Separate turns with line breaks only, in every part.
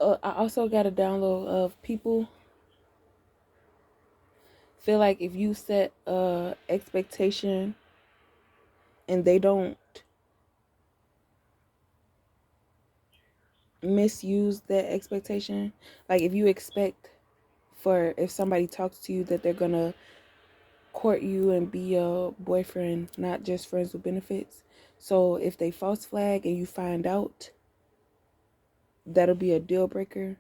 I also got a download of people feel like if you set a expectation and they don't misuse that expectation, like if you expect for if somebody talks to you that they're gonna court you and be your boyfriend, not just friends with benefits. So if they false flag and you find out, that'll be a deal breaker.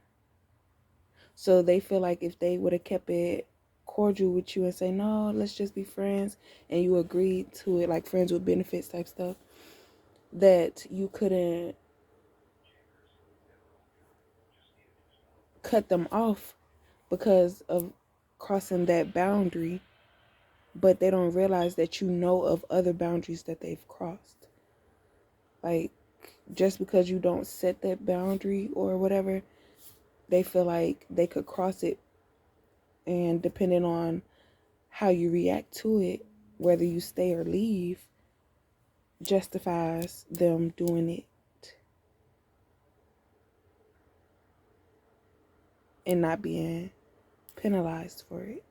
So they feel like if they would have kept it cordial with you and say, no, let's just be friends, and you agreed to it, like friends with benefits type stuff, that you couldn't cut them off because of crossing that boundary, but they don't realize that you know of other boundaries that they've crossed. Like, just because you don't set that boundary or whatever, they feel like they could cross it, and depending on how you react to it, whether you stay or leave, justifies them doing it and not being penalized for it.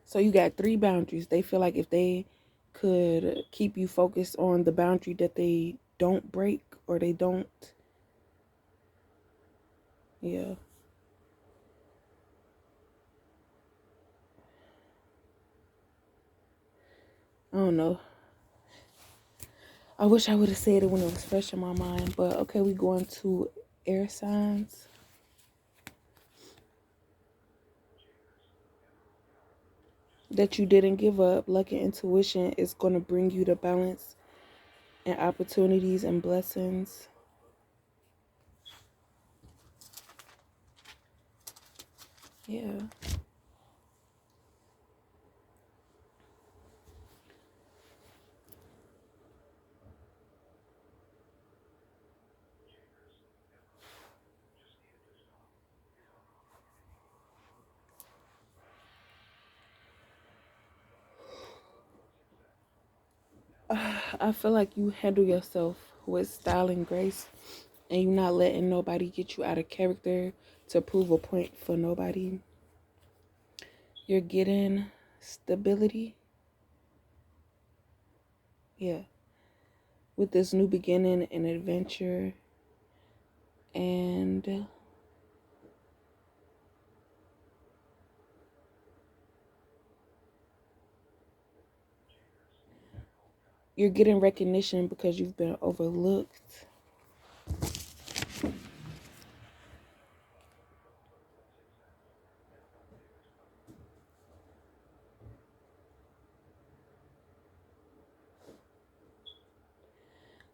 So you got three boundaries. They feel like if they could keep you focused on the boundary that they don't break or they don't, yeah. I don't know. I wish I would have said it when it was fresh in my mind, but okay, we going to air signs. That you didn't give up. Luck and intuition is going to bring you the balance and opportunities and blessings. Yeah. I feel like you handle yourself with style and grace, and you're not letting nobody get you out of character to prove a point for nobody. You're getting stability. Yeah. With this new beginning and adventure, and you're getting recognition because you've been overlooked.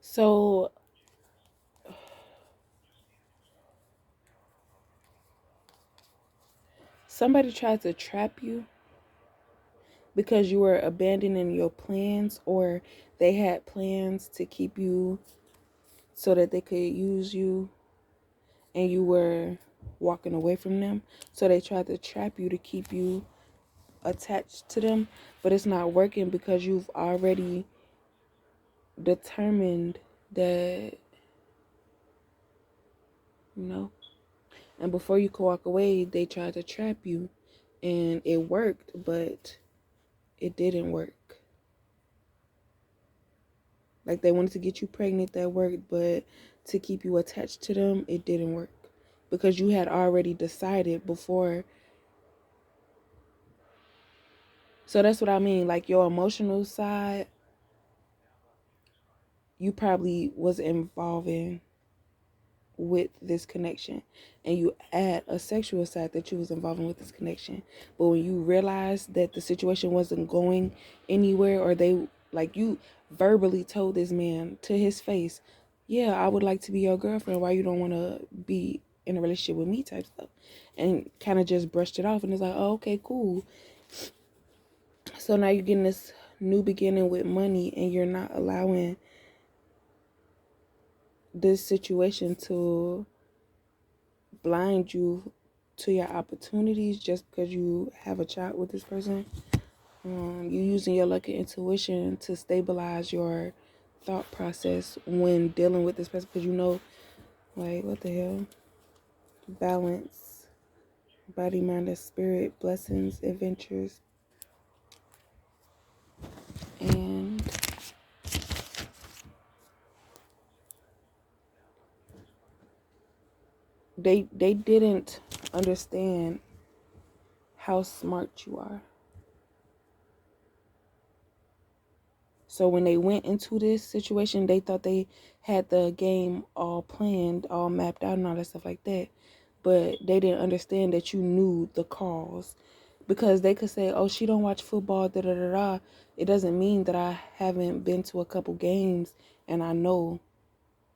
So somebody tried to trap you because you were abandoning your plans, or they had plans to keep you so that they could use you, and you were walking away from them. So they tried to trap you to keep you attached to them, but it's not working because you've already determined that, you know, and before you could walk away, they tried to trap you, and it worked, but it didn't work. Like they wanted to get you pregnant, that worked, but to keep you attached to them, it didn't work because you had already decided before. So that's what I mean. Like your emotional side, you probably was involving with this connection, and you add a sexual side that you was involving with this connection. But when you realized that the situation wasn't going anywhere, or they, like, you verbally told this man to his face, yeah, I would like to be your girlfriend, why you don't want to be in a relationship with me type stuff, and kind of just brushed it off, and it's like, oh, okay, cool. So now you're getting this new beginning with money, and you're not allowing this situation to blind you to your opportunities just because you have a child with this person. You using your luck and intuition to stabilize your thought process when dealing with this person, because you know, like, what the hell? Balance, body, mind, and spirit, blessings, adventures, and they didn't understand how smart you are. So when they went into this situation, they thought they had the game all planned, all mapped out and all that stuff like that. But they didn't understand that you knew the cause. Because they could say, oh, she don't watch football, da da da da. It doesn't mean that I haven't been to a couple games and I know,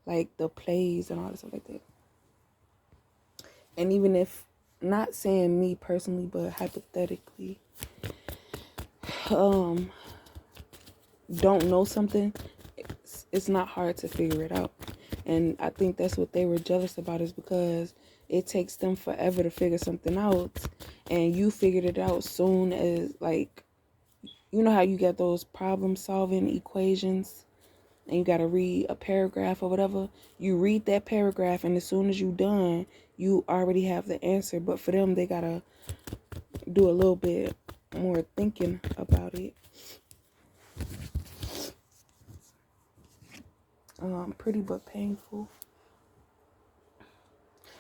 like, the plays and all that stuff like that. And even if, not saying me personally, but hypothetically, don't know something, it's not hard to figure it out. And I think that's what they were jealous about, is because it takes them forever to figure something out, and you figured it out soon as, like, you know how you get those problem solving equations and you got to read a paragraph or whatever. You read that paragraph and as soon as you done, you already have the answer. But for them, they got to do a little bit more thinking about it. Pretty but painful.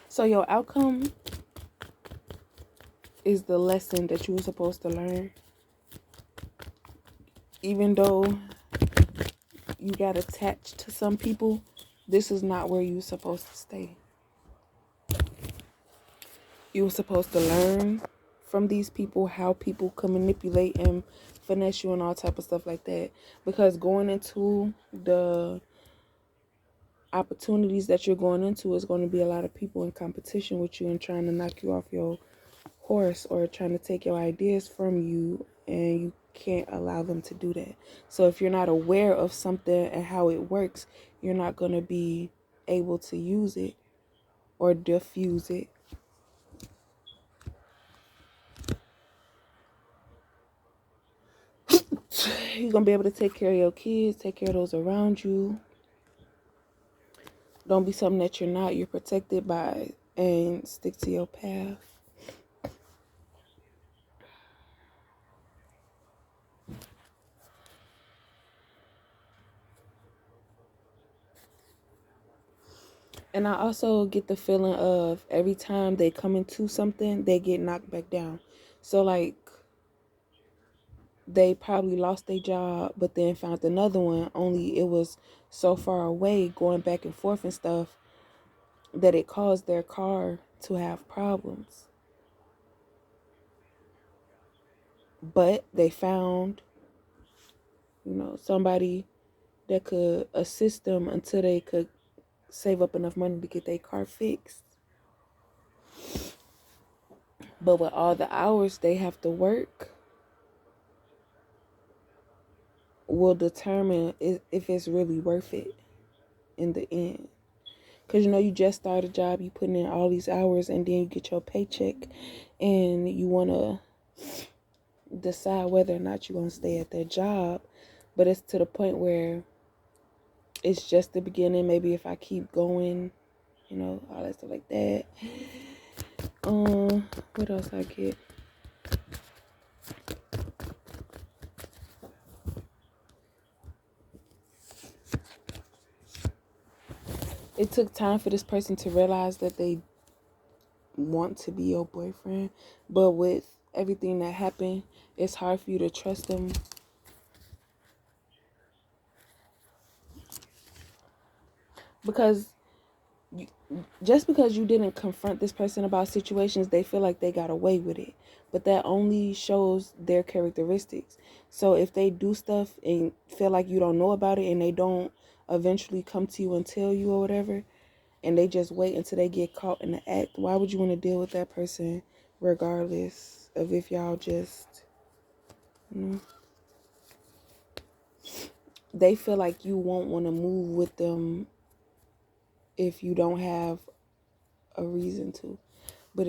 So your outcome is the lesson that you were supposed to learn. Even though you got attached to some people, this is not where you're supposed to stay. You were supposed to learn from these people how people can manipulate and finesse you and all type of stuff like that. Because going into the opportunities that you're going into is going to be a lot of people in competition with you and trying to knock you off your horse or trying to take your ideas from you, and you can't allow them to do that. So if you're not aware of something and how it works, you're not going to be able to use it or diffuse it. You're going to be able to take care of your kids, take care of those around you. Don't be something that you're not. You're protected by, and stick to your path. And I also get the feeling of every time they come into something, they get knocked back down. So, like, they probably lost their job, but then found another one, only it was so far away, going back and forth and stuff, that it caused their car to have problems. But they found, somebody that could assist them until they could save up enough money to get their car fixed. But with all the hours they have to work will determine if it's really worth it in the end. Because you just started a job, you put in all these hours, and then you get your paycheck, and you want to decide whether or not you're going to stay at that job. But it's to the point where it's just the beginning. Maybe if I keep going, all that stuff like that. What else I get? It took time for this person to realize that they want to be your boyfriend, but with everything that happened, it's hard for you to trust them. Because just because you didn't confront this person about situations, they feel like they got away with it. But that only shows their characteristics. So if they do stuff and feel like you don't know about it, and they don't eventually come to you and tell you or whatever, and they just wait until they get caught in the act, why would you want to deal with that person regardless of if y'all just, they feel like you won't want to move with them if you don't have a reason to. But